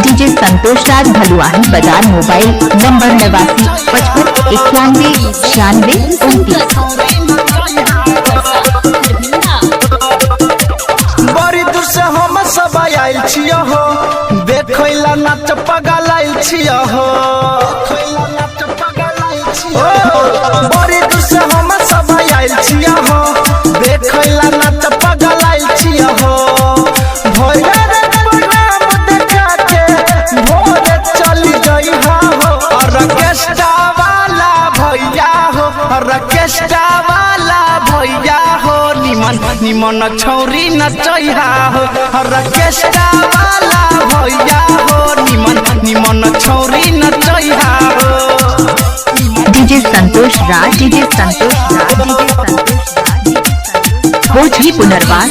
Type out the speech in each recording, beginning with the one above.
DJ Santosh राज भलुआही बाजार mobile number 89 55 91 29। बड़ी दूर से हम सब आयल छियो हो, देखैला नाच पगल आयल छियो हो। बड़ी दूर से हम सब आयल छियो हो, देखैला नाच पगल आयल छियो हो। भोरे रे प्रोग्राम देखा के भोरे चली गई हो। ऑर्केस्ट्रा वाला भैया हो, ऑर्केस्ट्रा वाला भैया हो, निमन निमन छौरी नचैहा हो। ऑर्केस्ट्रा वाला भैया हो, निमन निमन छौरी नचैहा हो। डीजे संतोष राज भोजली पुनर्वास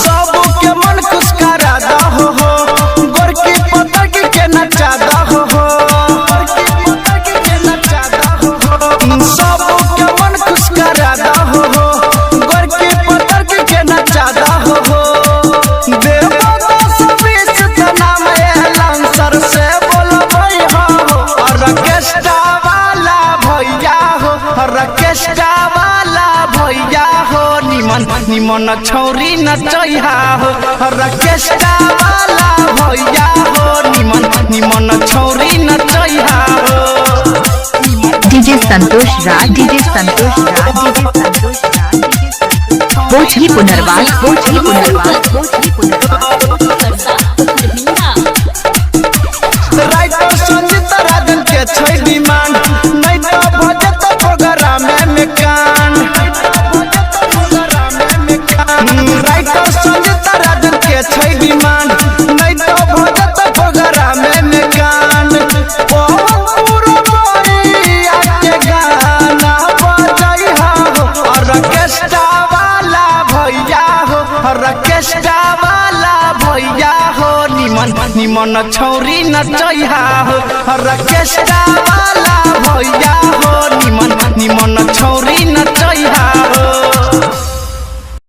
सबके मन खुश करा दहो हो, गोरकी पतंग के नचा दहो हो। सबके मन खुश करा दहो हो, गोरकी पतंग के नचा दहो हो। देवो 10-20 तना में लांसर से बोलबै हो। ऑर्केस्ट्रा वाला भैया हो, ऑर्केस्ट्रा वाला भैया हो, निमन निमन छौरी नचैहा हो। ऑर्केस्ट्रा वाला भैया हो, निमन निमन छौरी नचैहा हो। डीजे संतोष राज भोजली पुनर्वास राइटर संजीत राजन के छै डिमांड, नहीं तो भजत प्रोग्राम में कांड। राइटर संजीत राजन के छै डिमांड, नहीं तो भजत प्रोग्राम में कांड। पूरा बोरिया के गाना बजैहा हो। ऑर्केस्ट्रा वाला भैया हो, ऑर्केस्ट्रा वाला भैया हो, निमन निमन छौरी नचैहा हो। ऑर्केस्ट्रा वाला भैया हो, निमन निमन छौरी नचैहा हो।